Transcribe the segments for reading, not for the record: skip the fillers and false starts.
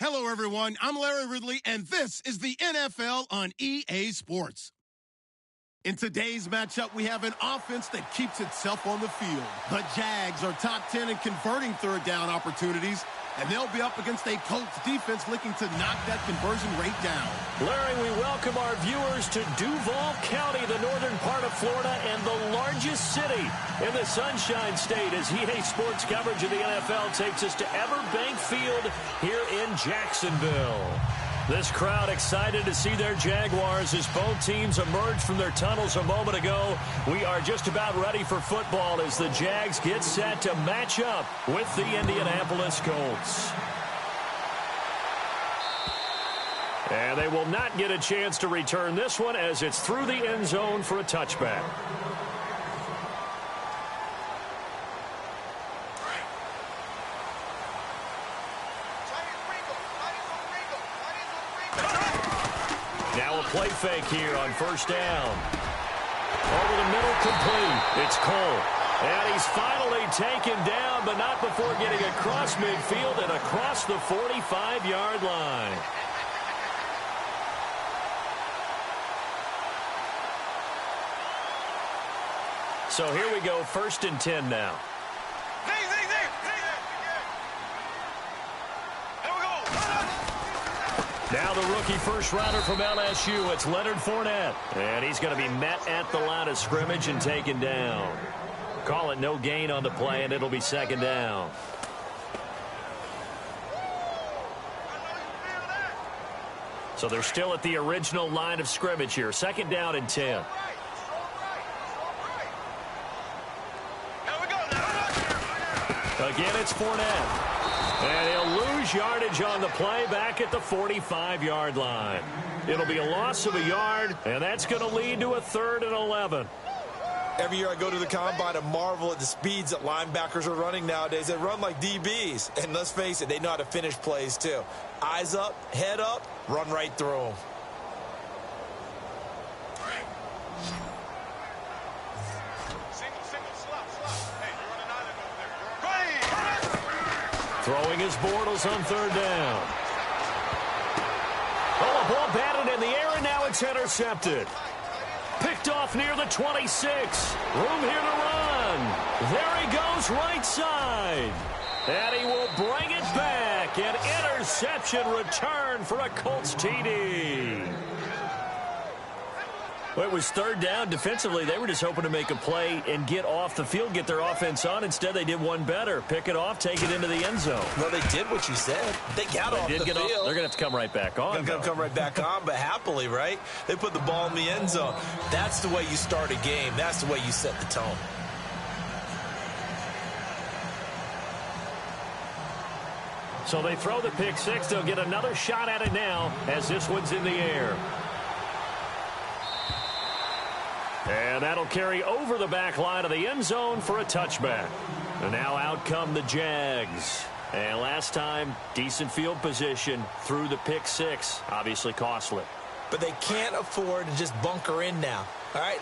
Hello, everyone. I'm Larry Ridley, and this is the NFL on EA Sports. In today's matchup, we have an offense that keeps itself on the field. The Jags are top 10 in converting third down opportunities, and they'll be up against a Colts defense looking to knock that conversion rate down. Larry, we welcome our viewers to Duval County, the northern part of Florida, and the largest city in the Sunshine State, as EA Sports coverage of the NFL takes us to Everbank Field here in Jacksonville. This crowd excited to see their Jaguars as both teams emerged from their tunnels a moment ago. We are just about ready for football as the Jags get set to match up with the Indianapolis Colts. And they will not get a chance to return this one as it's through the end zone for a touchback. Now a play fake here on first down. Over the middle, complete. It's Cole. And he's finally taken down, but not before getting across midfield and across the 45-yard line. So here we go, 1st and 10 now. Now the rookie first-rounder from LSU, it's Leonard Fournette. And he's going to be met at the line of scrimmage and taken down. Call it no gain on the play, and it'll be 2nd down. So they're still at the original line of scrimmage here. 2nd down and 10. Again, it's Fournette. And he'll lose yardage on the play back at the 45-yard line. It'll be a loss of a yard, and that's going to lead to a 3rd and 11. Every year I go to the combine and marvel at the speeds that linebackers are running nowadays. They run like DBs. And let's face it, they know how to finish plays too. Eyes up, head up, run right through them. Throwing his Bortles on 3rd down. Oh, a ball batted in the air, and now it's intercepted. Picked off near the 26. Room here to run. There he goes, right side. And he will bring it back. An interception return for a Colts TD. Well, it was 3rd down. Defensively, they were just hoping to make a play and get off the field, get their offense on. Instead, they did one better. Pick it off, take it into the end zone. Well, they did what you said. They got off the field. They're going to have to come right back on. They're going to come right back on, but happily, right? They put the ball in the end zone. That's the way you start a game. That's the way you set the tone. So they throw the pick six. They'll get another shot at it now as this one's in the air. And that'll carry over the back line of the end zone for a touchback. And now out come the Jags. And last time, decent field position through the pick six. Obviously costly. But they can't afford to just bunker in now. All right,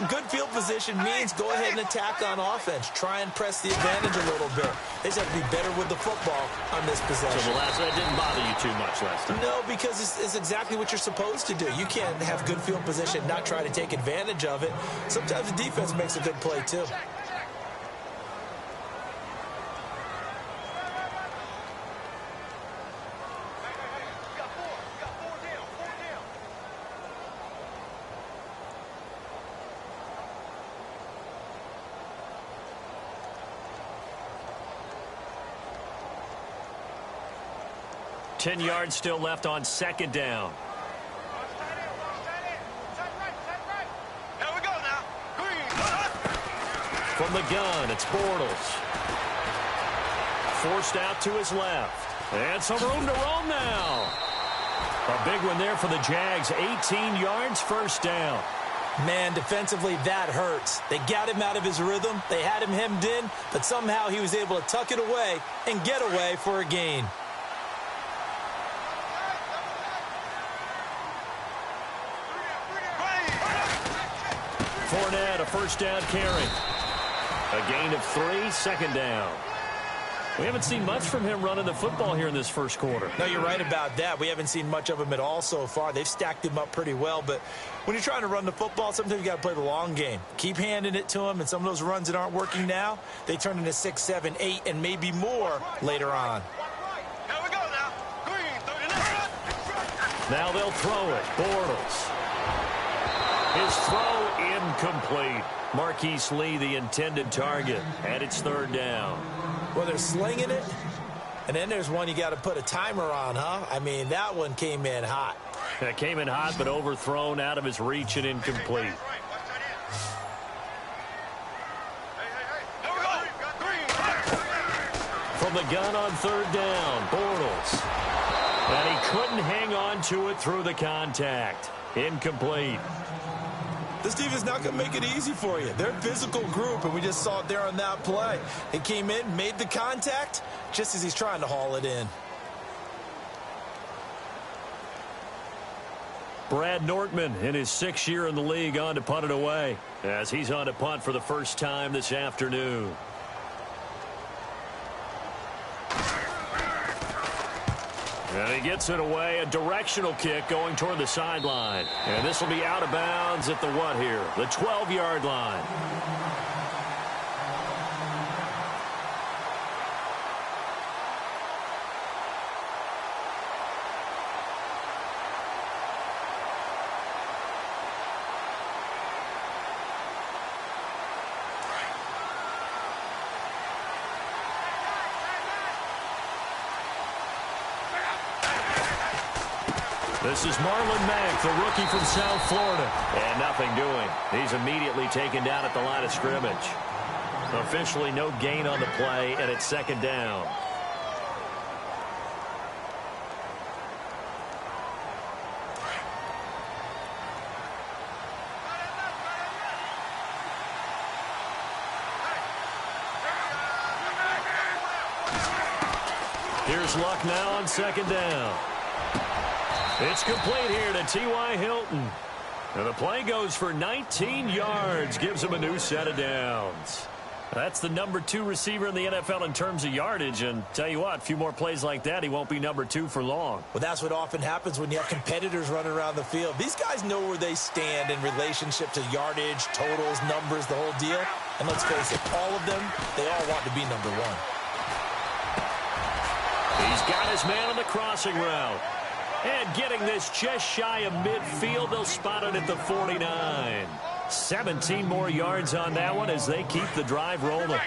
good field position means go ahead and attack on offense. Try and press the advantage a little bit. They just have to be better with the football on this possession. So that didn't bother you too much last time? No, because it's exactly what you're supposed to do. You can't have good field position, not try to take advantage of it. Sometimes the defense makes a good play, too. Ten yards still left on 2nd down. From the gun, it's Bortles. Forced out to his left. And some room to roam now. A big one there for the Jags. 18 yards, 1st down. Man, defensively, that hurts. They got him out of his rhythm. They had him hemmed in, but somehow he was able to tuck it away and get away for a gain. Fournette, a 1st down carry. A gain of 3, 2nd down. We haven't seen much from him running the football here in this first quarter. No, you're right about that. We haven't seen much of him at all so far. They've stacked him up pretty well, but when you're trying to run the football, sometimes you got to play the long game. Keep handing it to him, and some of those runs that aren't working now, they turn into 6, 7, 8, and maybe more later on. Now they'll throw it. Bortles. His throw incomplete. Marquise Lee, the intended target, and it's third down. Well, they're slinging it, and then there's one you got to put a timer on, huh? I mean, that one came in hot. It came in hot, but overthrown, out of his reach, and incomplete. From the gun on third down, Bortles. And he couldn't hang on to it through the contact. Incomplete. This defense is not going to make it easy for you. They're a physical group, and we just saw it there on that play. He came in, made the contact, just as he's trying to haul it in. Brad Nortman, in his 6th year in the league, on to punt it away, as he's on to punt for the first time this afternoon. And he gets it away, a directional kick going toward the sideline. And this will be out of bounds at the what here? The 12-yard line. This is Marlon Mack, the rookie from South Florida. And nothing doing. He's immediately taken down at the line of scrimmage. Officially no gain on the play, and it's second down. Here's Luck now on second down. It's complete here to T.Y. Hilton. And the play goes for 19 yards, gives him a new set of downs. That's the number 2 receiver in the NFL in terms of yardage. And tell you what, a few more plays like that, he won't be number 2 for long. Well, that's what often happens when you have competitors running around the field. These guys know where they stand in relationship to yardage, totals, numbers, the whole deal. And let's face it, all of them, they all want to be number 1. He's got his man on the crossing route. And getting this just shy of midfield, they'll spot it at the 49. 17 more yards on that one as they keep the drive rolling.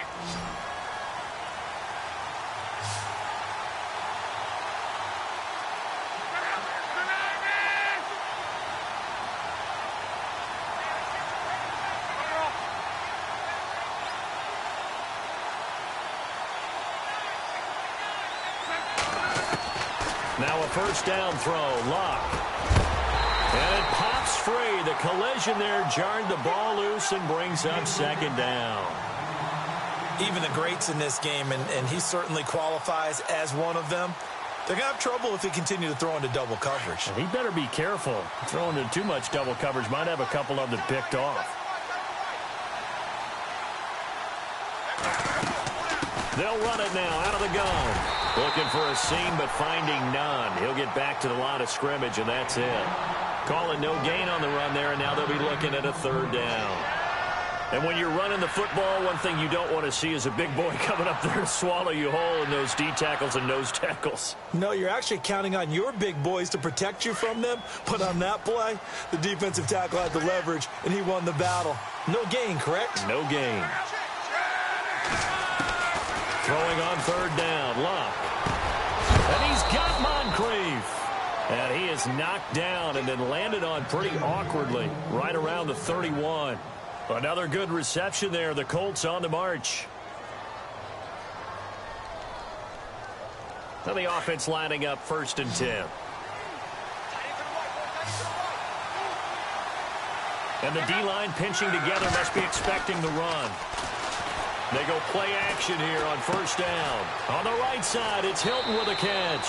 Now a first down throw, Luck. And it pops free. The collision there jarred the ball loose and brings up second down. Even the greats in this game, and he certainly qualifies as one of them, they're going to have trouble if they continue to throw into double coverage. And he better be careful. Throwing into too much double coverage might have a couple of them picked off. They'll run it now out of the gun. Looking for a seam, but finding none. He'll get back to the line of scrimmage, and that's it. Call it no gain on the run there, and now they'll be looking at a third down. And when you're running the football, one thing you don't want to see is a big boy coming up there to swallow you whole in those D tackles and nose tackles. No, you're actually counting on your big boys to protect you from them. But on that play, the defensive tackle had the leverage, and he won the battle. No gain, correct? No gain. Throwing on third down, Luck. And he's got Moncrief. And he is knocked down and then landed on pretty awkwardly right around the 31. Another good reception there. The Colts on the march. Now the offense lining up 1st and 10. And the D-line pinching together, must be expecting the run. They go play action here on first down. On the right side, it's Hilton with a catch.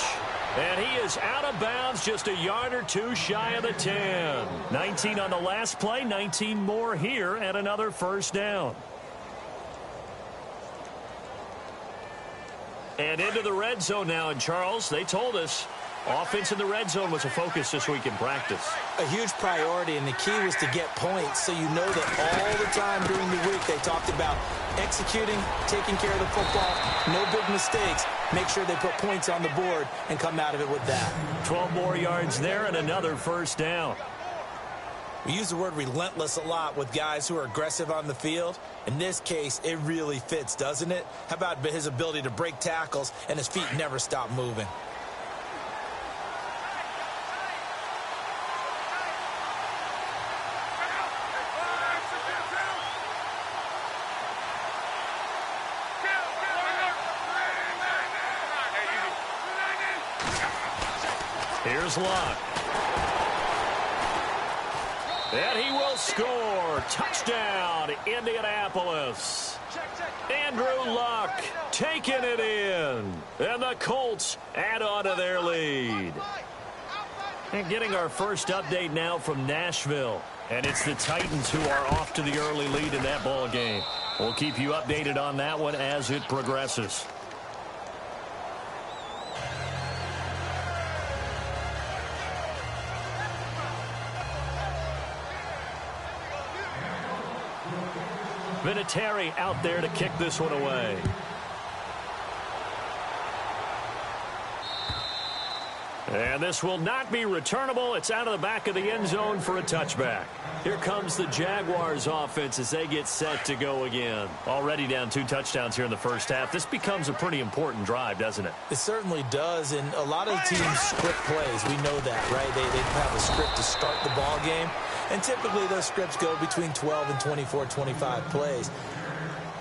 And he is out of bounds, just a yard or two shy of the 10. 19 on the last play, 19 more here at another first down. And into the red zone now. And, Charles, they told us offense in the red zone was a focus this week in practice. A huge priority, and the key was to get points, so you know that all the time during the week they talked about executing, taking care of the football, no big mistakes, make sure they put points on the board and come out of it with that. 12 more yards there and another first down. We use the word relentless a lot with guys who are aggressive on the field. In this case, it really fits, doesn't it? How about his ability to break tackles and his feet never stop moving? Here's Luck. And he will score. Touchdown, Indianapolis. Andrew Luck taking it in. And the Colts add on to their lead. And getting our first update now from Nashville. And it's the Titans who are off to the early lead in that ball game. We'll keep you updated on that one as it progresses. Vinatieri out there to kick this one away. And this will not be returnable. It's out of the back of the end zone for a touchback. Here comes the Jaguars offense as they get set to go again. Already down 2 touchdowns here in the first half. This becomes a pretty important drive, doesn't it? It certainly does, and a lot of teams script plays. We know that, right? They have a script to start the ball game, and typically those scripts go between 12 and 24, 25 plays.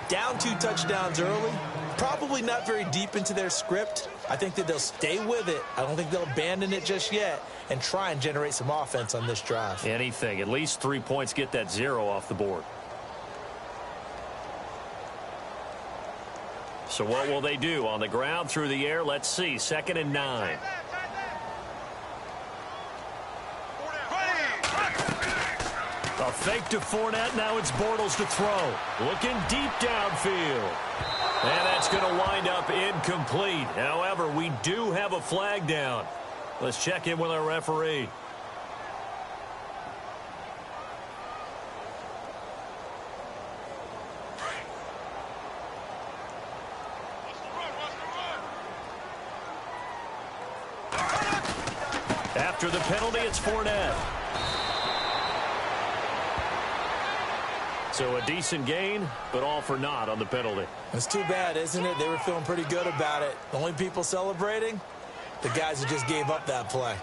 Down 2 touchdowns early, probably not very deep into their script. I think that they'll stay with it. I don't think they'll abandon it just yet and try and generate some offense on this drive. Anything. At least 3 points, get that 0 off the board. So what will they do? On the ground, through the air, let's see. 2nd and 9. A fake to Fournette. Now it's Bortles to throw. Looking deep downfield. And that's going to wind up incomplete. However, we do have a flag down. Let's check in with our referee. After the penalty, it's Fournette. So a decent gain, but all for naught on the penalty. It's too bad, isn't it? They were feeling pretty good about it. The only people celebrating, the guys who just gave up that play.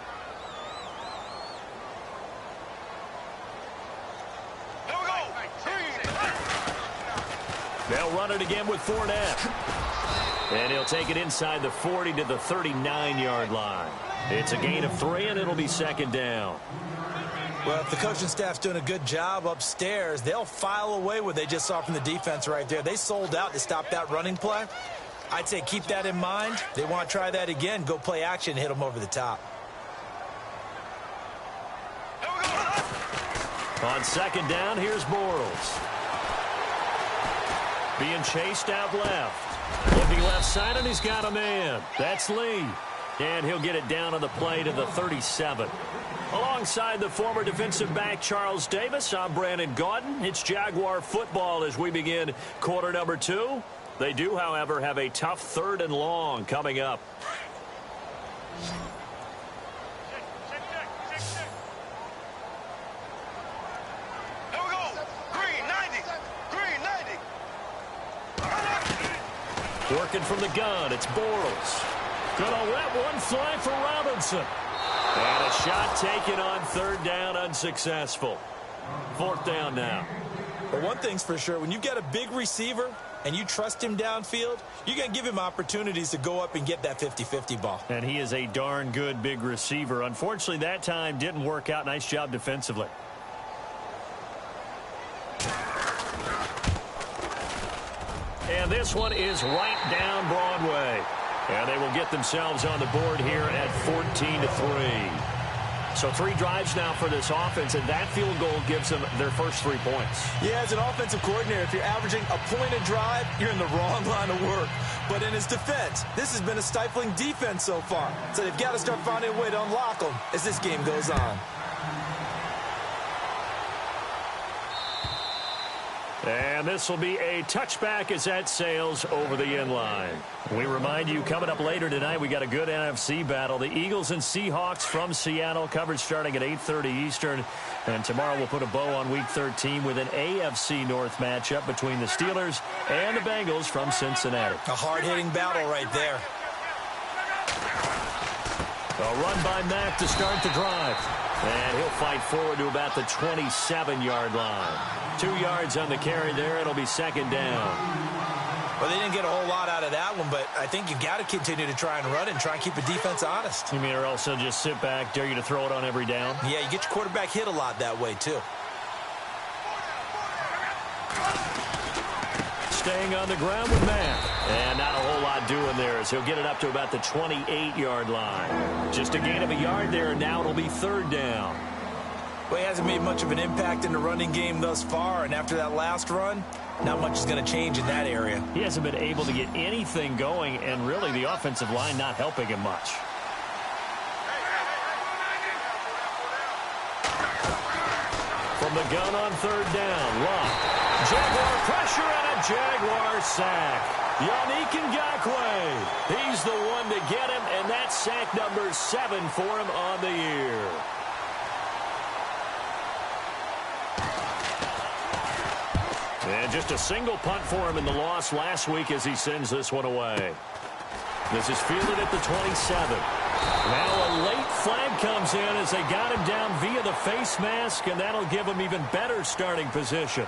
They'll run it again with Fournette. And he'll take it inside the 40 to the 39-yard line. It's a gain of 3, and it'll be 2nd down. Well, if the coaching staff's doing a good job upstairs, they'll file away what they just saw from the defense right there. They sold out to stop that running play. I'd say keep that in mind. They want to try that again, go play action, hit them over the top. On 2nd down, here's Bortles. Being chased out left. Looking left side, and he's got a man. That's Lee. And he'll get it down on the play to the 37. Alongside the former defensive back Charles Davis, I'm Brandon Gaudin. It's Jaguar football as we begin quarter number 2. They do, however, have a tough 3rd and long coming up. Here we go. Green 90. Green 90. Working from the gun, it's Bortles. Gonna let one fly for Robinson. And a shot taken on 3rd down, unsuccessful. 4th down now. But one thing's for sure, when you've got a big receiver and you trust him downfield, you're going to give him opportunities to go up and get that 50-50 ball. And he is a darn good big receiver. Unfortunately, that time didn't work out. Nice job defensively. And this one is right down Broadway. And they will get themselves on the board here at 14-3. So 3 drives now for this offense, and that field goal gives them their first 3 points. Yeah, as an offensive coordinator, if you're averaging a point a drive, you're in the wrong line of work. But in his defense, this has been a stifling defense so far. So they've got to start finding a way to unlock them as this game goes on. And this will be a touchback as that sails over the end line. We remind you, coming up later tonight, we got a good NFC battle. The Eagles and Seahawks from Seattle, coverage starting at 8:30 Eastern. And tomorrow we'll put a bow on Week 13 with an AFC North matchup between the Steelers and the Bengals from Cincinnati. A hard-hitting battle right there. A run by Mack to start the drive. And he'll fight forward to about the 27-yard line. 2 yards on the carry there. It'll be second down. Well, they didn't get a whole lot out of that one, but I think you've got to continue to try and run it and try and keep the defense honest. You mean, or else they'll just sit back, dare you to throw it on every down? Yeah, you get your quarterback hit a lot that way, too. Staying on the ground with Mack. And not a whole lot doing there as he'll get it up to about the 28-yard line. Just a gain of a yard there, and now it'll be third down. Well, he hasn't made much of an impact in the running game thus far, and after that last run, not much is going to change in that area. He hasn't been able to get anything going, and really the offensive line not helping him much. From the gun on third down, Love. Jaguar pressure and a Jaguar sack. Yannick Ngakoue, he's the one to get him, and that's sack number 7 for him on the year. And just a single punt for him in the loss last week as he sends this one away. This is fielded at the 27. Now a late flag comes in as they got him down via the face mask, and that'll give him even better starting position.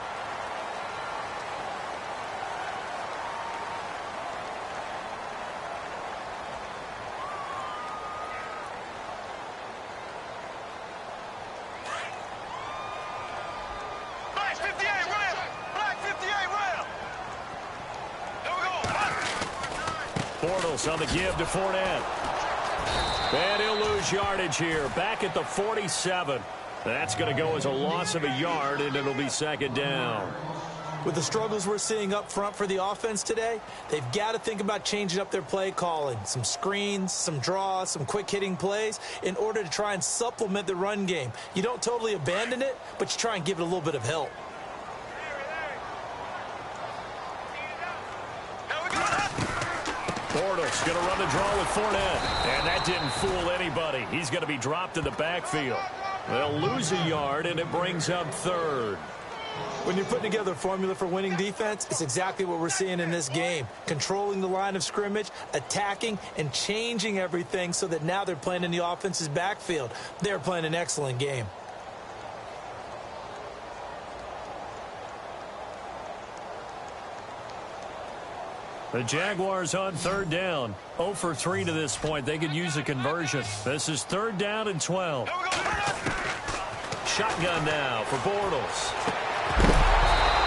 On the give to Fournette. And he'll lose yardage here. Back at the 47. That's going to go as a loss of a yard, and it'll be second down. With the struggles we're seeing up front for the offense today, they've got to think about changing up their play calling. Some screens, some draws, some quick-hitting plays in order to try and supplement the run game. You don't totally abandon it, but you try and give it a little bit of help. Bortles going to run the draw with Fournette. And that didn't fool anybody. He's going to be dropped in the backfield. They'll lose a yard, and it brings up third. When you're putting together a formula for winning defense, it's exactly what we're seeing in this game. Controlling the line of scrimmage, attacking, and changing everything so that now they're playing in the offense's backfield. They're playing an excellent game. The Jaguars on third down. 0 for 3 to this point. They could use a conversion. This is third down and 12. Shotgun now for Bortles.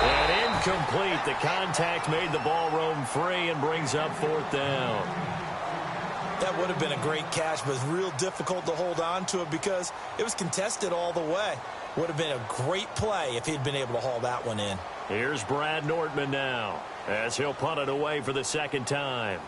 And incomplete. The contact made the ball roam free and brings up fourth down. That would have been a great catch, but it's real difficult to hold on to it because it was contested all the way. Would have been a great play if he'd been able to haul that one in. Here's Brad Nortman now as he'll punt it away for the second time.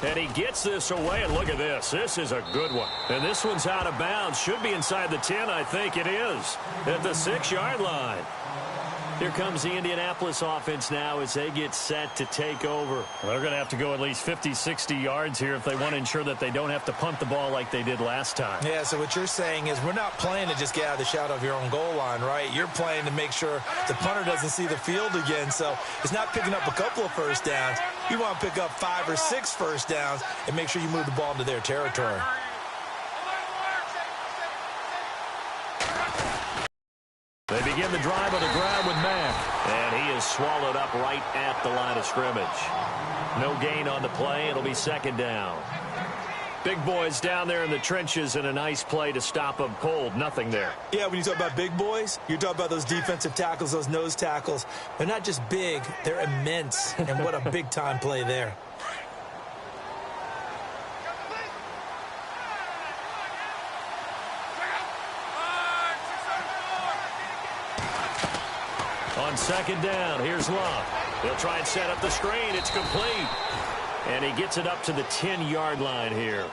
And he gets this away, and look at this. This is a good one. And this one's out of bounds. Should be inside the 10. I think it is. At the 6-yard line. Here comes the Indianapolis offense now as they get set to take over. They're going to have to go at least 50, 60 yards here if they want to ensure that they don't have to punt the ball like they did last time. Yeah, so what you're saying is we're not playing to just get out of the shadow of your own goal line, right? You're playing to make sure the punter doesn't see the field again. So it's not picking up a couple of first downs. You want to pick up 5 or 6 first downs and make sure you move the ball into their territory. They begin the drive on the ground with Mack. And he is swallowed up right at the line of scrimmage. No gain on the play. It'll be second down. Big boys down there in the trenches and a nice play to stop them cold. Nothing there. Yeah, when you talk about big boys, you're talking about those defensive tackles, those nose tackles. They're not just big, they're immense. And what a big-time play there. On second down, here's Luck. He'll try and set up the screen. It's complete. And he gets it up to the 10-yard line here.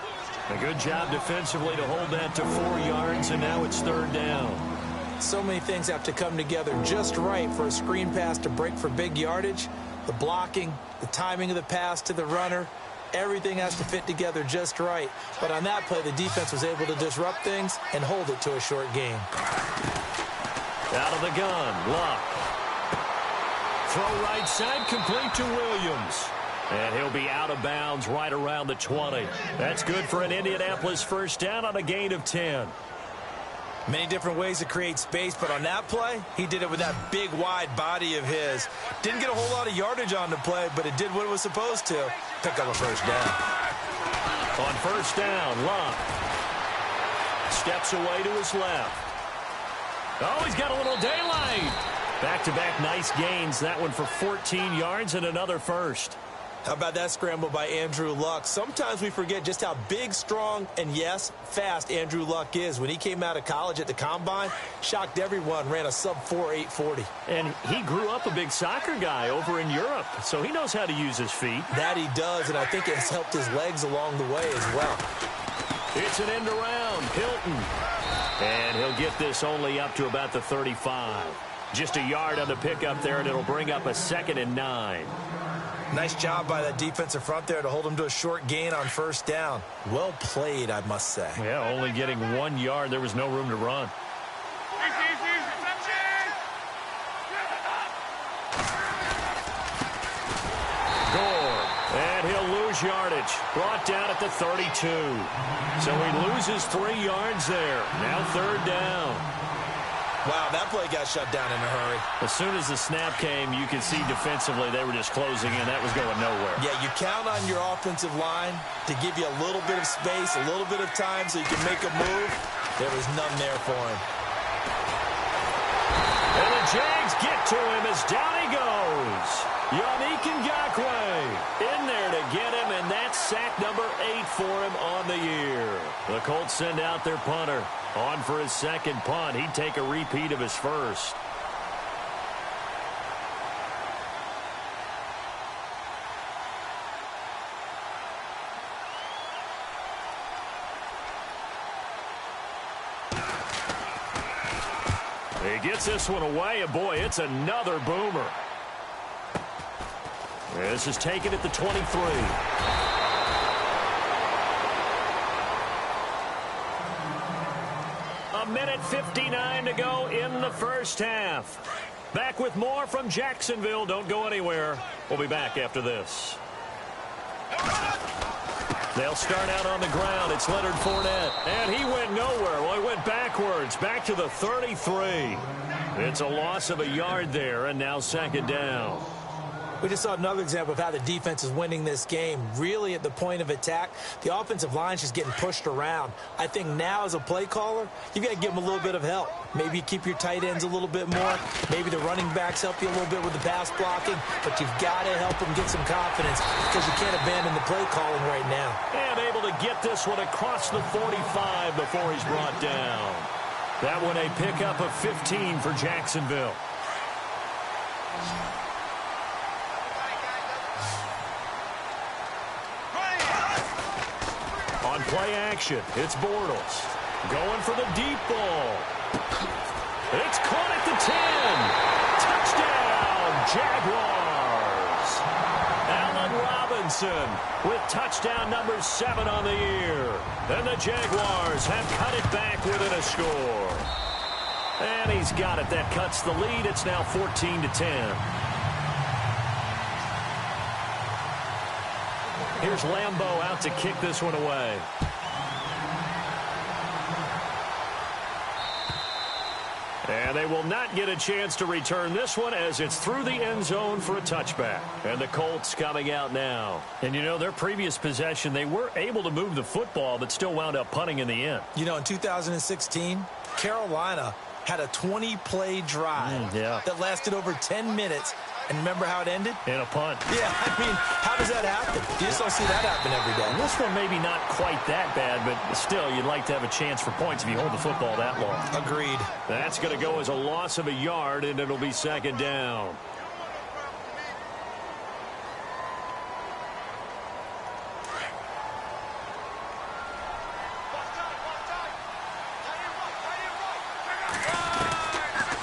A good job defensively to hold that to 4 yards, and now it's third down. So many things have to come together just right for a screen pass to break for big yardage. The blocking, the timing of the pass to the runner, everything has to fit together just right. But on that play, the defense was able to disrupt things and hold it to a short gain. Out of the gun, Luck. Throw right side, complete to Williams. And he'll be out of bounds right around the 20. That's good for an Indianapolis first down on a gain of 10. Many different ways to create space, but on that play, he did it with that big, wide body of his. Didn't get a whole lot of yardage on the play, but it did what it was supposed to. Pick up a first down. On first down, Luck steps away to his left. Oh, he's got a little daylight. Back-to-back nice gains. That one for 14 yards and another first. How about that scramble by Andrew Luck? Sometimes we forget just how big, strong, and, yes, fast Andrew Luck is. When he came out of college at the Combine, shocked everyone, ran a sub-4 840. And he grew up a big soccer guy over in Europe, so he knows how to use his feet. That he does, and I think it has helped his legs along the way as well. It's an end around. Hilton. And he'll get this only up to about the 35. Just a yard on the pickup there, and it'll bring up a 2nd and 9. Nice job by that defensive front there to hold him to a short gain on first down. Well played, I must say. Yeah, only getting 1 yard. There was no room to run. Gore, and he'll lose yardage. Brought down at the 32. So he loses 3 yards there. Now third down. Wow, that play got shut down in a hurry. As soon as the snap came, you could see defensively they were just closing in. That was going nowhere. Yeah, you count on your offensive line to give you a little bit of space, a little bit of time so you can make a move. There was none there for him. And the Jags get to him as down he goes. Yannick Ngakoue in there to get him, and that's sack number 8 for him on the year. The Colts send out their punter. On for his second punt. He'd take a repeat of his first. He gets this one away, and boy, it's another boomer. This is taken at the 23. A minute 59 to go in the first half. Back with more from Jacksonville. Don't go anywhere. We'll be back after this. They'll start out on the ground. It's Leonard Fournette. And he went nowhere. Well, he went backwards. Back to the 33. It's a loss of a yard there, and now second down. We just saw another example of how the defense is winning this game. Really at the point of attack, the offensive line's just getting pushed around. I think now as a play caller, you've got to give them a little bit of help. Maybe you keep your tight ends a little bit more. Maybe the running backs help you a little bit with the pass blocking. But you've got to help them get some confidence because you can't abandon the play calling right now. And able to get this one across the 45 before he's brought down. That one a pickup of 15 for Jacksonville. On play action, it's Bortles. Going for the deep ball. It's caught at the 10. Touchdown, Jaguars. Allen Robinson with touchdown number 7 on the year. And the Jaguars have cut it back within a score. And he's got it. That cuts the lead. It's now 14-10. Here's Lambeau out to kick this one away. And they will not get a chance to return this one as it's through the end zone for a touchback. And the Colts coming out now. And, you know, their previous possession, they were able to move the football but still wound up punting in the end. You know, in 2016, Carolina had a 20-play drive that lasted over 10 minutes And remember how it ended? In a punt. Yeah, I mean, how does that happen? You just don't see that happen every day. This one maybe not quite that bad, but still, you'd like to have a chance for points if you hold the football that long. Agreed. That's going to go as a loss of a yard, and it'll be second down.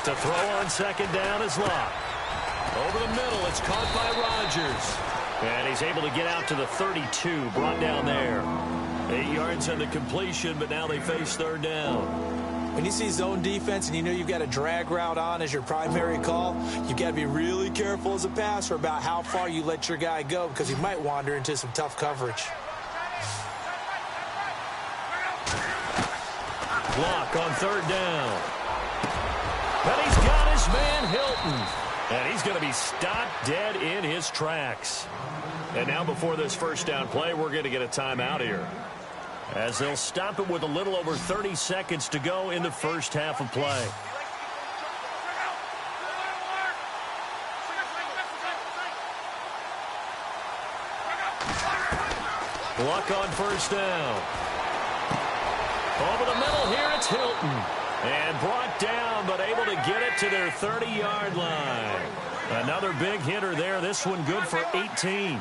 To throw on second down is Locke. Over the middle, it's caught by Rodgers. And he's able to get out to the 32, brought down there. 8 yards on the completion, but now they face third down. When you see zone defense and you know you've got a drag route on as your primary call, you've got to be really careful as a passer about how far you let your guy go because he might wander into some tough coverage. Locke on third down. But he's got his man Hilton. And he's going to be stopped dead in his tracks. And now before this first down play, we're going to get a timeout here, as they'll stop it with a little over 30 seconds to go in the first half of play. Luck on first down. Over the middle here, it's Hilton. And brought down, but able to get it to their 30-yard line. Another big hitter there. This one good for 18.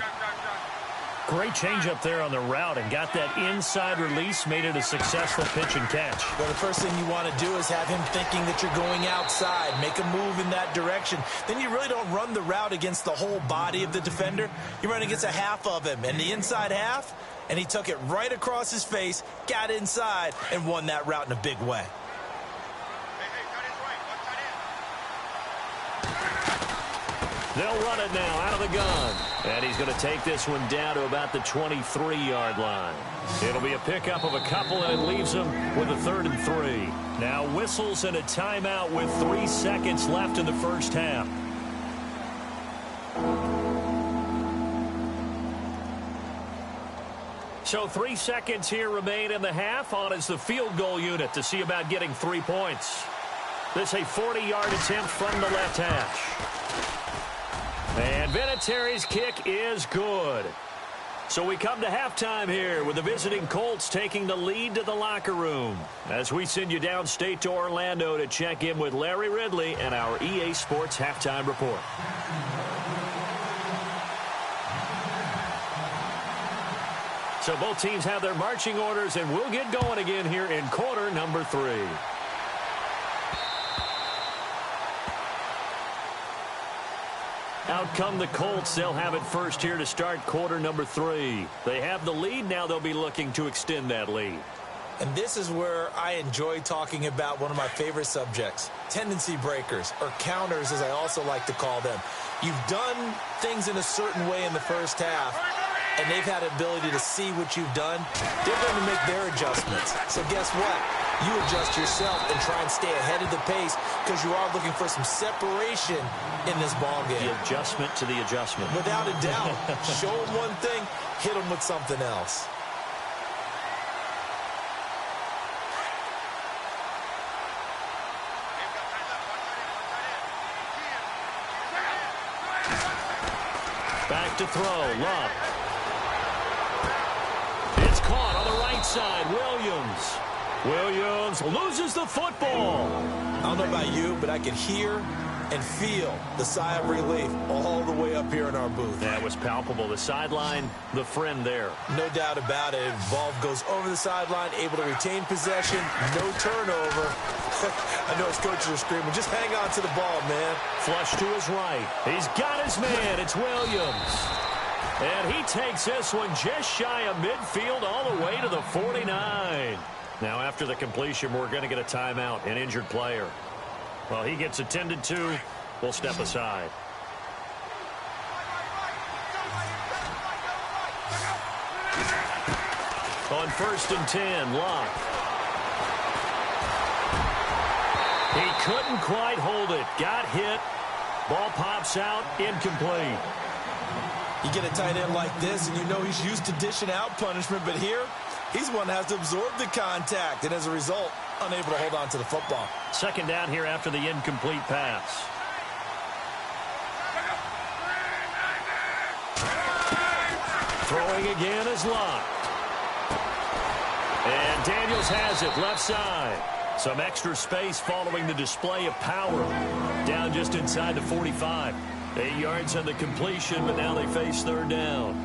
Great change up there on the route and got that inside release, made it a successful pitch and catch. Well, the first thing you want to do is have him thinking that you're going outside, make a move in that direction. Then you really don't run the route against the whole body of the defender. You run against a half of him, and the inside half, and he took it right across his face, got inside, and won that route in a big way. They'll run it now out of the gun. And he's going to take this one down to about the 23-yard line. It'll be a pickup of a couple, and it leaves them with a 3rd and 3. Now whistles and a timeout with 3 seconds left in the first half. So 3 seconds here remain in the half. On is the field goal unit to see about getting 3 points. This a 40-yard attempt from the left hash. And Vinatieri's kick is good. So we come to halftime here with the visiting Colts taking the lead to the locker room, as we send you downstate to Orlando to check in with Larry Ridley and our EA Sports Halftime Report. So both teams have their marching orders, and we'll get going again here in quarter number 3. Out come the Colts. They'll have it first here to start quarter number 3. They have the lead. Now they'll be looking to extend that lead. And this is where I enjoy talking about one of my favorite subjects, tendency breakers, or counters as I also like to call them. You've done things in a certain way in the first half, and they've had an ability to see what you've done. They're going to make their adjustments. So guess what? You adjust yourself and try and stay ahead of the pace because you are looking for some separation in this ballgame. The adjustment to the adjustment. Without a doubt. Show them one thing, hit them with something else. Back to throw. Love. It's caught on the right side. Williams loses the football. I don't know about you, but I can hear and feel the sigh of relief all the way up here in our booth. That was palpable. The sideline, the friend there. No doubt about it. Ball goes over the sideline, able to retain possession, no turnover. I know his coaches are screaming, just hang on to the ball, man. Flush to his right. He's got his man. It's Williams. And he takes this one just shy of midfield all the way to the 49. Now, after the completion, we're going to get a timeout, an injured player. Well, he gets attended to. We'll step aside. On 1st and 10, Locke. He couldn't quite hold it. Got hit. Ball pops out. Incomplete. You get a tight end like this, and you know he's used to dishing out punishment, but here, he's one that has to absorb the contact, and as a result, unable to hold on to the football. Second down here after the incomplete pass. Throwing again is locked. And Daniels has it left side. Some extra space following the display of power. Down just inside the 45. 8 yards on the completion, but now they face third down.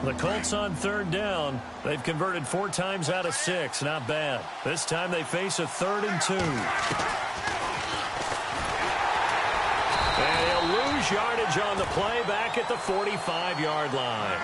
The Colts on third down. They've converted 4 times out of 6. Not bad. This time they face a 3rd and 2. And he'll lose yardage on the play back at the 45-yard line.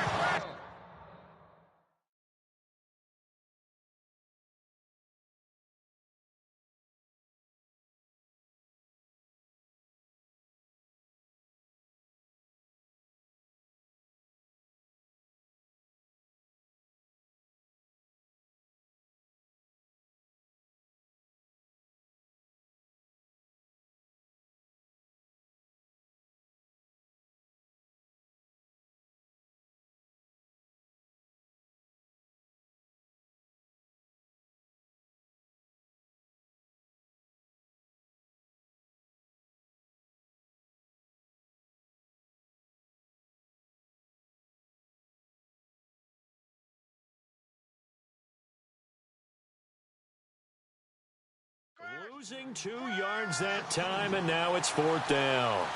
Losing 2 yards that time, and now it's 4th down.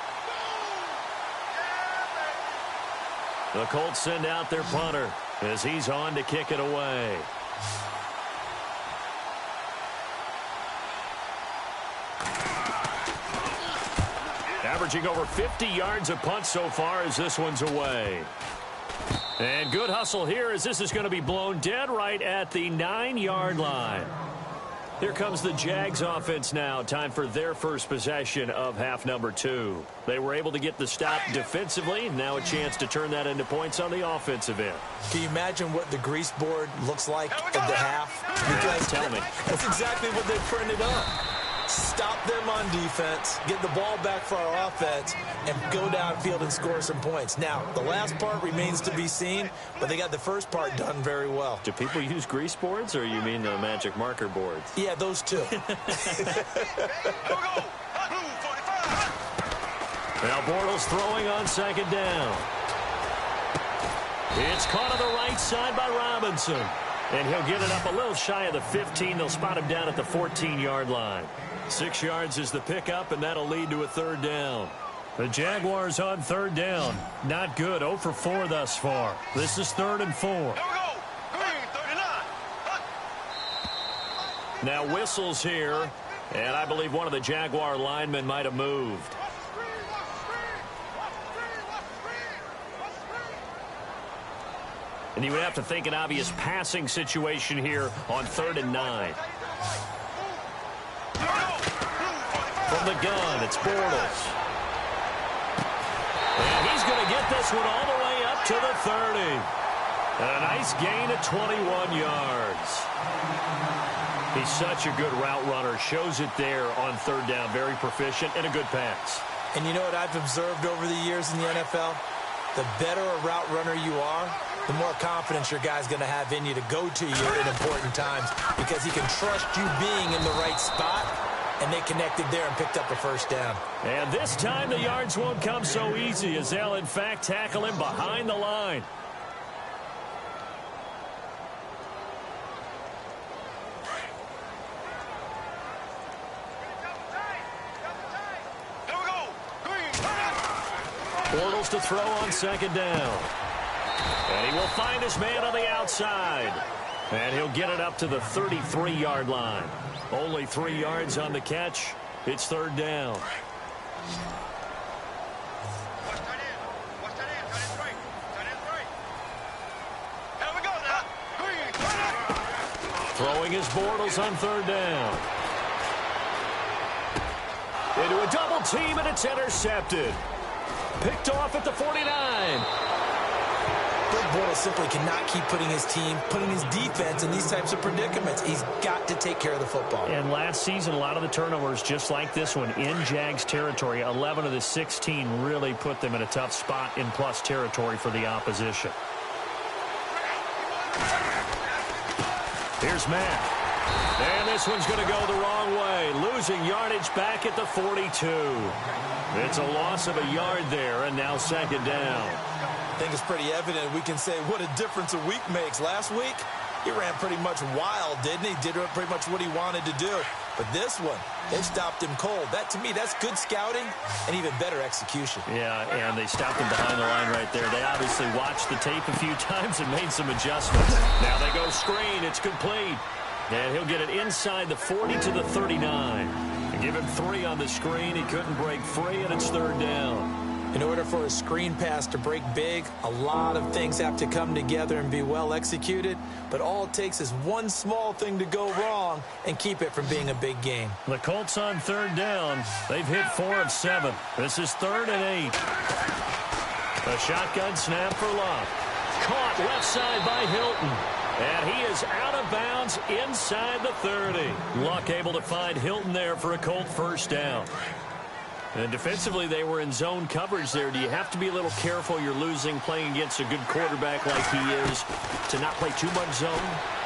The Colts send out their punter as he's on to kick it away. Averaging over 50 yards a punt so far as this one's away. And good hustle here as this is going to be blown dead right at the 9-yard line. Here comes the Jags offense now. Time for their first possession of half number 2. They were able to get the stop defensively. Now a chance to turn that into points on the offensive end. Can you imagine what the grease board looks like at the half? Because tell me. That's exactly what they printed up. Stop them on defense, get the ball back for our offense, and go downfield and score some points. Now, the last part remains to be seen, but they got the first part done very well. Do people use grease boards, or you mean the magic marker boards? Yeah, those two. Now Bortles throwing on 2nd down. It's caught on the right side by Robinson. And he'll get it up a little shy of the 15. They'll spot him down at the 14-yard line. 6 yards is the pickup, and that'll lead to a 3rd down. The Jaguars on 3rd down. Not good. 0 for 4 thus far. This is 3rd and 4. Here we go. Green, 39. Now whistles here, and I believe one of the Jaguar linemen might have moved. And you would have to think an obvious passing situation here on 3rd and 9. From the gun, it's Bortles. And he's going to get this one all the way up to the 30. And a nice gain of 21 yards. He's such a good route runner. Shows it there on 3rd down. Very proficient and a good pass. And you know what I've observed over the years in the NFL? The better a route runner you are, the more confidence your guy's going to have in you to go to you in important times because he can trust you being in the right spot, and they connected there and picked up the 1st down. And this time the yards won't come so easy as they'll, in fact, tackle him behind the line. Here we go. Green, Bortles to throw on 2nd down. And he will find his man on the outside. And he'll get it up to the 33-yard line. Only 3 yards on the catch. It's 3rd down. Watch that in. Watch that in. Tight end right. Tight end right. Here we go now. Green, Throwing his Bortles on 3rd down. Into a double team, and it's intercepted. Picked off at the 49. Bill Bortles simply cannot keep putting his defense in these types of predicaments. He's got to take care of the football. And last season, a lot of the turnovers, just like this one, in Jags territory. 11 of the 16 really put them in a tough spot in plus territory for the opposition. Here's Matt. And this one's going to go the wrong way. Losing yardage back at the 42. It's a loss of a yard there, and now 2nd down. I think it's pretty evident. We can say what a difference a week makes. Last week, he ran pretty much wild, didn't he? Did pretty much what he wanted to do. But this one, they stopped him cold. That, to me, that's good scouting and even better execution. Yeah, and they stopped him behind the line right there. They obviously watched the tape a few times and made some adjustments. Now they go screen. It's complete. And he'll get it inside the 40 to the 39. And give him 3 on the screen. He couldn't break free, and it's 3rd down. In order for a screen pass to break big, a lot of things have to come together and be well executed. But all it takes is one small thing to go wrong and keep it from being a big game. The Colts on 3rd down. They've hit 4 of 7. This is 3rd and 8. A shotgun snap for Luck. Caught left side by Hilton. And he is out of bounds inside the 30. Luck able to find Hilton there for a Colt 1st down. And defensively, they were in zone coverage there. Do you have to be a little careful? You're losing playing against a good quarterback like he is to not play too much zone?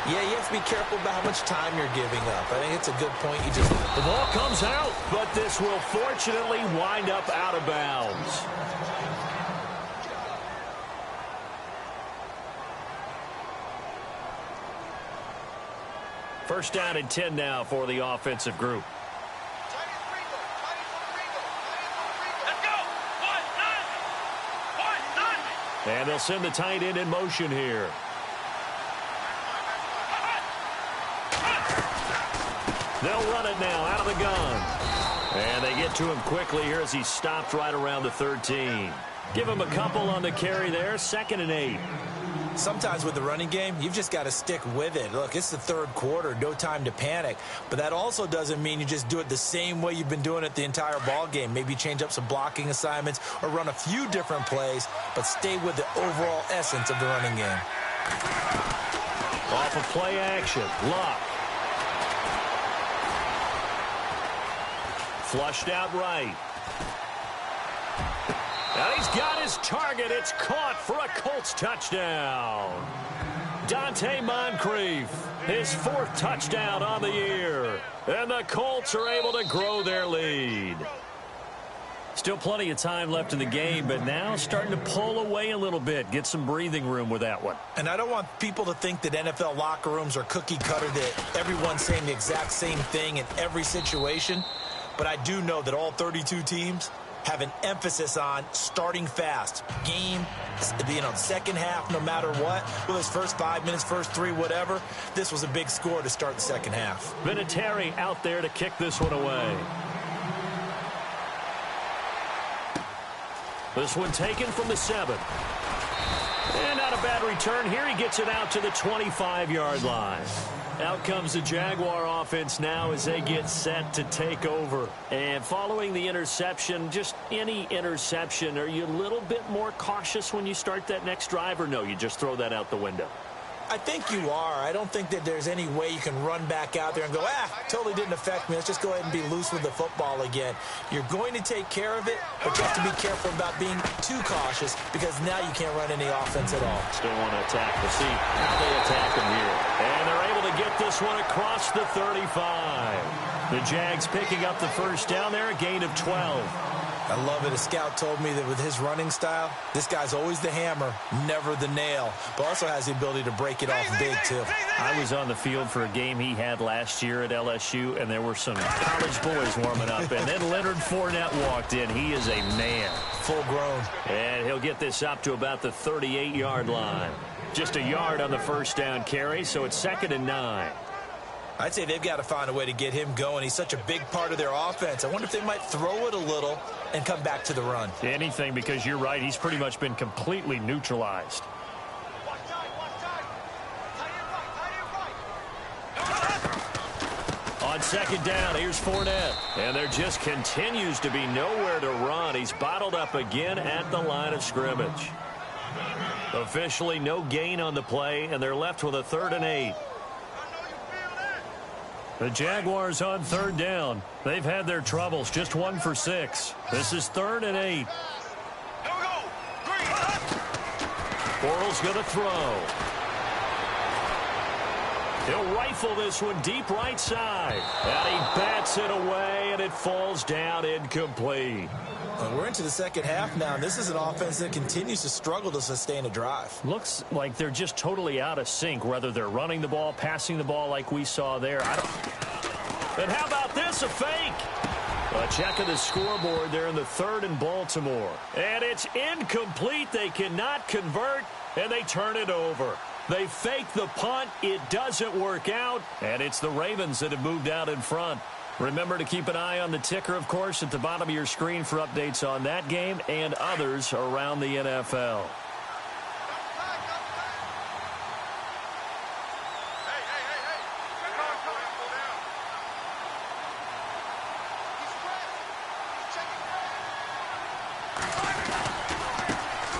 Yeah, you have to be careful about how much time you're giving up. I think it's a good point. The ball comes out, but this will fortunately wind up out of bounds. First down and 10 now for the offensive group. And they'll send the tight end in motion here. They'll run it now out of the gun. And they get to him quickly here as he stopped right around the 13. Give him a couple on the carry there. 2nd and 8. Sometimes with the running game, you've just got to stick with it. Look, it's the 3rd quarter, no time to panic. But that also doesn't mean you just do it the same way you've been doing it the entire ball game. Maybe change up some blocking assignments or run a few different plays, but stay with the overall essence of the running game. Off of play action, Luck. Flushed out right. And he's got his target. It's caught for a Colts touchdown. Dante Moncrief, his 4th touchdown on the year. And the Colts are able to grow their lead. Still plenty of time left in the game, but now starting to pull away a little bit. Get some breathing room with that one. And I don't want people to think that NFL locker rooms are cookie cutter, that everyone's saying the exact same thing in every situation. But I do know that all 32 teams have an emphasis on starting fast. Game, second half, no matter what. Well, his first 5 minutes, first 3, whatever. This was a big score to start the second half. Vinatieri out there to kick this one away. This one taken from the 7. And not a bad return here. He gets it out to the 25-yard line. Out comes the Jaguar offense now as they get set to take over. And following the interception, just any interception, are you a little bit more cautious when you start that next drive, or no, you just throw that out the window? I think you are. I don't think that there's any way you can run back out there and go, totally didn't affect me. Let's just go ahead and be loose with the football again. You're going to take care of it, but you have to be careful about being too cautious because now you can't run any offense at all. Still want to attack. We'll see how they attack them here. And they're able to get this one across the 35. The Jags picking up the 1st down there, a gain of 12. I love it. A scout told me that with his running style, this guy's always the hammer, never the nail, but also has the ability to break it off big, too. I was on the field for a game he had last year at LSU, and there were some college boys warming up, and then Leonard Fournette walked in. He is a man. Full grown. And he'll get this up to about the 38-yard line. Just a yard on the 1st down carry, so it's 2nd and 9. I'd say they've got to find a way to get him going. He's such a big part of their offense. I wonder if they might throw it a little and come back to the run. Anything, because you're right. He's pretty much been completely neutralized. On 2nd down, here's Fournette. And there just continues to be nowhere to run. He's bottled up again at the line of scrimmage. Officially no gain on the play, and they're left with a 3rd and 8. The Jaguars on 3rd down. They've had their troubles, just 1 for 6. This is 3rd and 8. Bortles going to throw. He'll rifle this one deep right side. And he bats it away, and it falls down incomplete. We're into the second half now, and this is an offense that continues to struggle to sustain a drive. Looks like they're just totally out of sync, whether they're running the ball, passing the ball like we saw there. And how about this, a fake? A check of the scoreboard there in the third in Baltimore. And it's incomplete. They cannot convert, and they turn it over. They fake the punt. It doesn't work out, and it's the Ravens that have moved out in front. Remember to keep an eye on the ticker, of course, at the bottom of your screen for updates on that game and others around the NFL.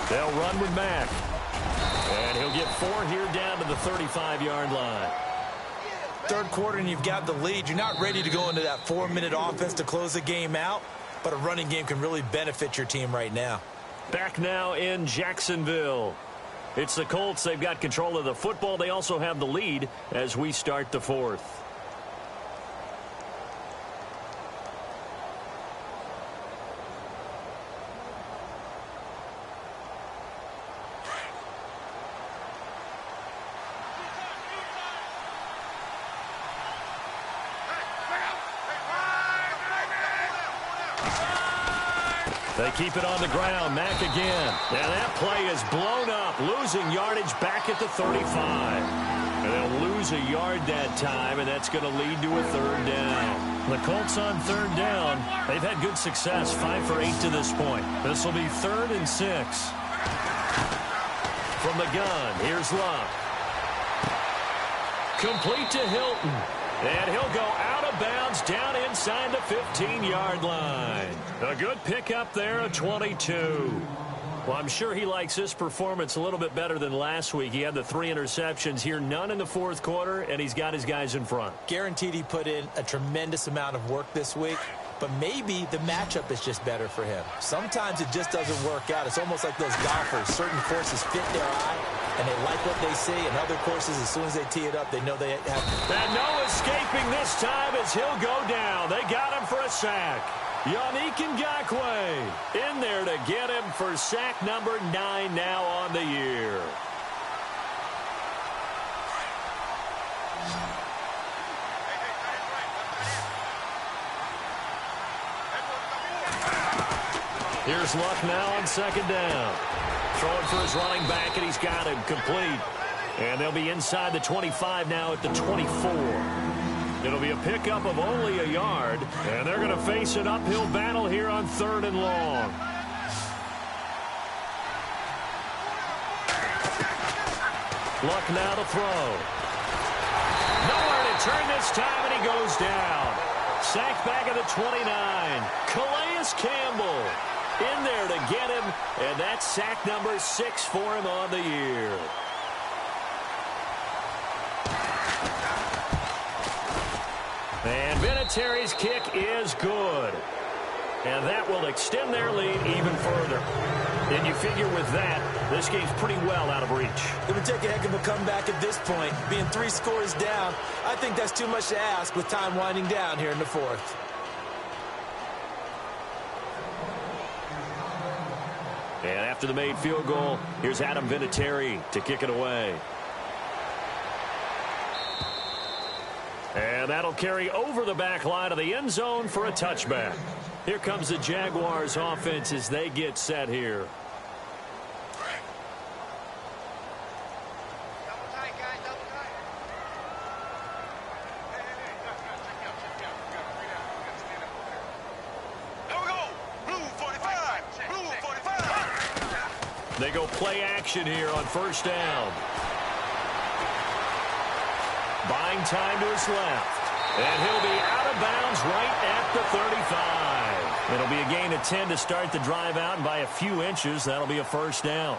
They'll run with Mack. And he'll get 4 here down to the 35-yard line. Third quarter and you've got the lead. You're not ready to go into that 4-minute offense to close the game out, but a running game can really benefit your team right now. Back now in Jacksonville. It's the Colts. They've got control of the football. They also have the lead as we start the fourth. They keep it on the ground. Mack again. And that play is blown up. Losing yardage back at the 35. And they'll lose a yard that time, and that's going to lead to a third down. The Colts on third down. They've had good success. 5 for 8 to this point. This will be 3rd and 6. From the gun, here's Luck. Complete to Hilton. And he'll go out of bounds down inside the 15-yard line. A good pickup there of 22. Well, I'm sure he likes this performance a little bit better than last week. He had the 3 interceptions here, none in the fourth quarter, and he's got his guys in front. Guaranteed he put in a tremendous amount of work this week, but maybe the matchup is just better for him. Sometimes it just doesn't work out. It's almost like those golfers. Certain courses fit their eye, and they like what they see, and other courses, as soon as they tee it up, they know they have. And no escaping this time as he'll go down. They got him for a sack. Yannick Ngakoue in there to get him for sack number 9 now on the year. Here's Luck now on second down. Throwing for his running back, and he's got him complete. And they'll be inside the 25 now at the 24. It'll be a pickup of only a yard, and they're going to face an uphill battle here on 3rd and long. Luck now to throw. Nowhere to turn this time, and he goes down. Sacked back at the 29. Calais Campbell in there to get him, and that's sack number 6 for him on the year. And Vinatieri's kick is good. And that will extend their lead even further. And you figure with that, this game's pretty well out of reach. It would take a heck of a comeback at this point. Being 3 scores down, I think that's too much to ask with time winding down here in the fourth. And after the made field goal, here's Adam Vinatieri to kick it away. And that'll carry over the back line of the end zone for a touchback. Here comes the Jaguars offense as they get set here. Double tight, guys, double tight. Here we go. Blue 45. Blue 45. They go play action here on first down. Buying time to his left. And he'll be out of bounds right at the 35. It'll be a gain of 10 to start the drive out, and by a few inches, that'll be a first down.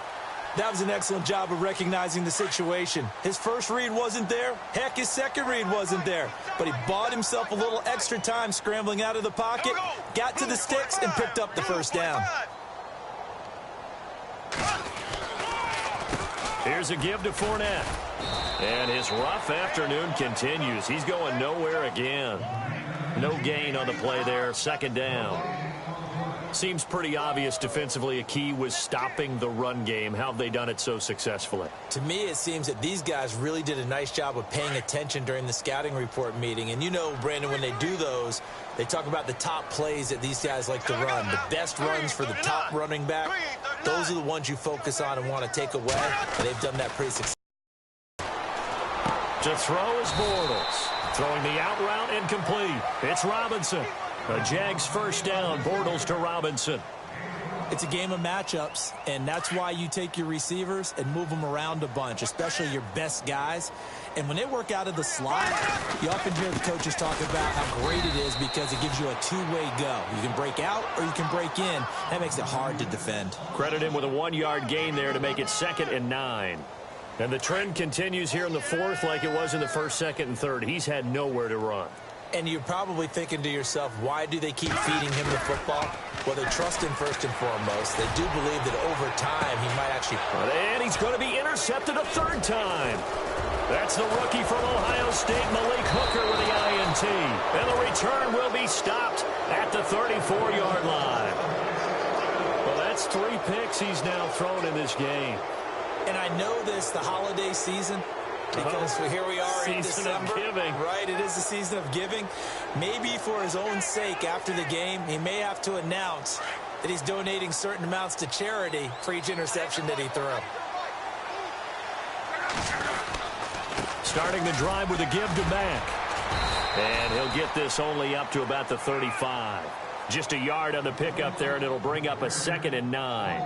That was an excellent job of recognizing the situation. His first read wasn't there. Heck, his second read wasn't there. But he bought himself a little extra time scrambling out of the pocket, got to the sticks, and picked up the first down. Here's a give to Fournette. And his rough afternoon continues. He's going nowhere again. No gain on the play there. Second down. Seems pretty obvious defensively a key was stopping the run game. How have they done it so successfully? To me, it seems that these guys really did a nice job of paying attention during the scouting report meeting. And you know, Brandon, when they do those, they talk about the top plays that these guys like to run. The best runs for the top running back, those are the ones you focus on and want to take away. And they've done that pretty successfully. To throw is Bortles. Throwing the out route incomplete. It's Robinson. A Jags first down. Bortles to Robinson. It's a game of matchups, and that's why you take your receivers and move them around a bunch, especially your best guys. And when they work out of the slot, you often hear the coaches talk about how great it is because it gives you a two-way go. You can break out or you can break in. That makes it hard to defend. Credit him with a 1-yard gain there to make it 2nd and 9. And the trend continues here in the 4th like it was in the 1st, 2nd, and 3rd. He's had nowhere to run. And you're probably thinking to yourself, why do they keep feeding him the football? Well, they trust him first and foremost. They do believe that over time he might actually... And he's going to be intercepted a 3rd time. That's the rookie from Ohio State, Malik Hooker, with the INT. And the return will be stopped at the 34-yard line. Well, that's 3 picks he's now thrown in this game. And I know this, the holiday season... Because here we are in December, right? It is the season of giving. Maybe for his own sake, after the game, he may have to announce that he's donating certain amounts to charity for each interception that he threw. Starting the drive with a give to Mack. And he'll get this only up to about the 35. Just a yard on the pickup there, and it'll bring up a 2nd and 9.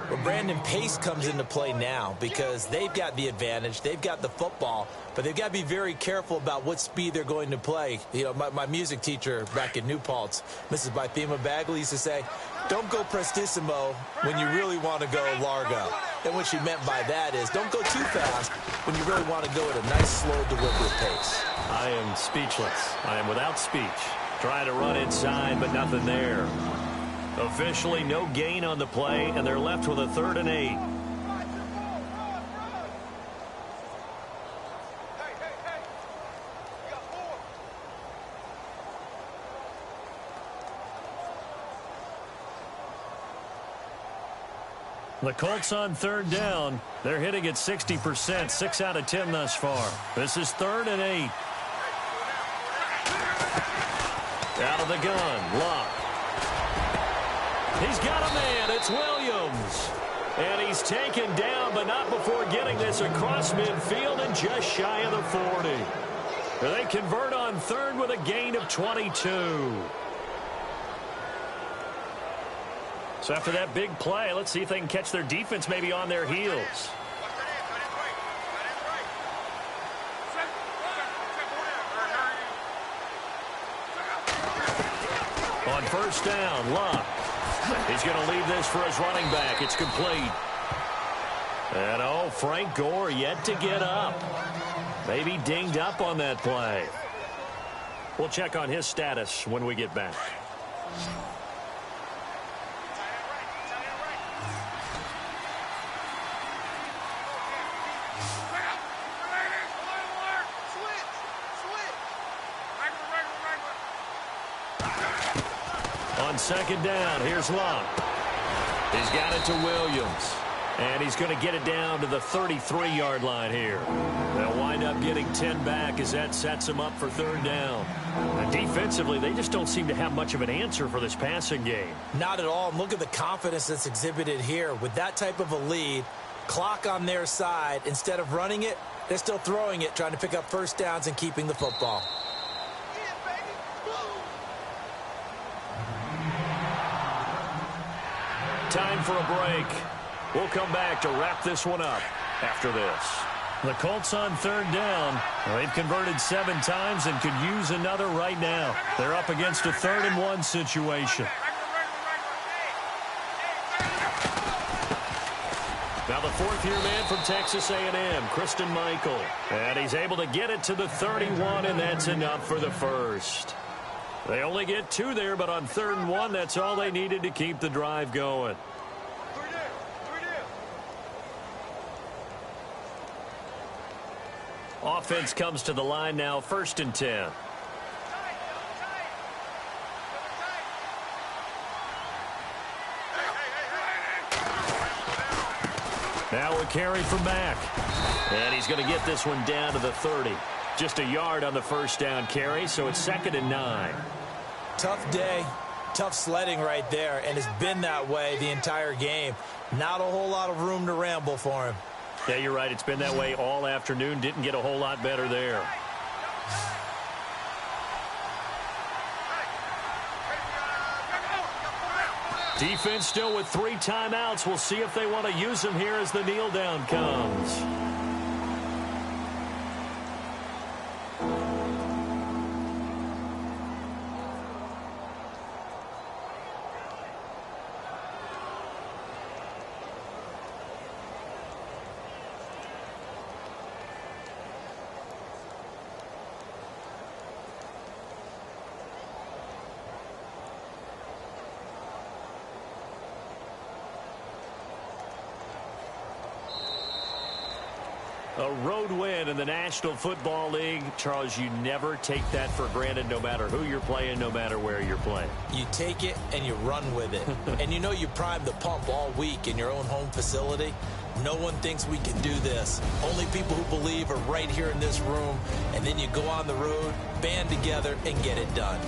Well, Brandon, pace comes into play now because they've got the advantage. They've got the football, but they've got to be very careful about what speed they're going to play. You know, my music teacher back in New Paltz, Mrs. Bythema Bagley, used to say, don't go prestissimo when you really want to go largo. And what she meant by that is don't go too fast when you really want to go at a nice, slow, deliberate pace. I am speechless. I am without speech. Trying to run inside, but nothing there. Officially, no gain on the play, and they're left with a 3rd and 8. The Colts on 3rd down. They're hitting at 60%, 6 out of 10 thus far. This is 3rd and 8. Out of the gun, Locke. He's got a man. It's Williams. And he's taken down, but not before getting this across midfield and just shy of the 40. They convert on 3rd with a gain of 22. So after that big play, let's see if they can catch their defense maybe on their heels. On 1st down, Locke. He's going to leave this for his running back. It's complete. And, oh, Frank Gore yet to get up. Maybe dinged up on that play. We'll check on his status when we get back. On 2nd down, here's Locke. He's got it to Williams. And he's going to get it down to the 33-yard line here. They'll wind up getting 10 back as that sets them up for 3rd down. And defensively, they just don't seem to have much of an answer for this passing game. Not at all. And look at the confidence that's exhibited here. With that type of a lead, clock on their side, instead of running it, they're still throwing it, trying to pick up 1st downs and keeping the football. Time for a break. We'll come back to wrap this one up after this. The Colts on 3rd down. They've converted 7 times and could use another right now. They're up against a 3rd and 1 situation. Now the 4th-year man from Texas A&M, Christine Michael. And he's able to get it to the 31, and that's enough for the first. They only get 2 there, but on 3rd and 1, that's all they needed to keep the drive going. Offense comes to the line now, 1st and 10. Now a carry from Mack. And he's going to get this one down to the 30. Just a yard on the first down carry, so it's 2nd and 9. Tough day, tough sledding right there, and it's been that way the entire game. Not a whole lot of room to ramble for him. Yeah, you're right. It's been that way all afternoon. Didn't get a whole lot better there. Defense still with 3 timeouts. We'll see if they want to use them here as the kneel down comes. A road win in the National Football League. Charles, you never take that for granted no matter who you're playing, no matter where you're playing. You take it and you run with it. And you know you primed the pump all week in your own home facility. No one thinks we can do this. Only people who believe are right here in this room. And then you go on the road, band together, and get it done.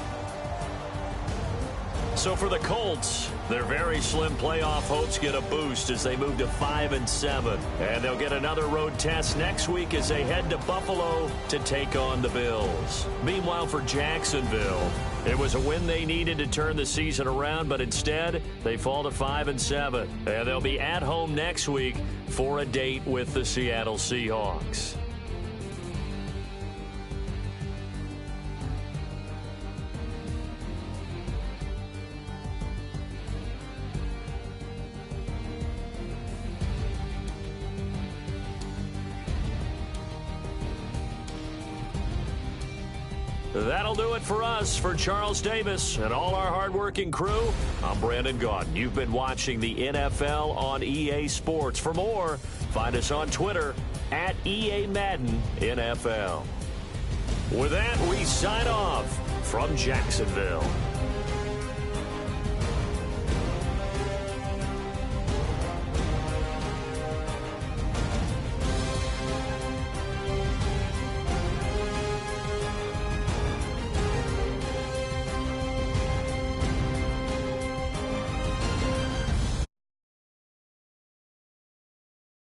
So for the Colts, their very slim playoff hopes get a boost as they move to 5-7. And they'll get another road test next week as they head to Buffalo to take on the Bills. Meanwhile, for Jacksonville, it was a win they needed to turn the season around, but instead they fall to 5-7. And they'll be at home next week for a date with the Seattle Seahawks. That'll do it for us. For Charles Davis and all our hardworking crew, I'm Brandon Gaudin. You've been watching the NFL on EA Sports. For more, find us on Twitter at EA Madden NFL. With that, we sign off from Jacksonville.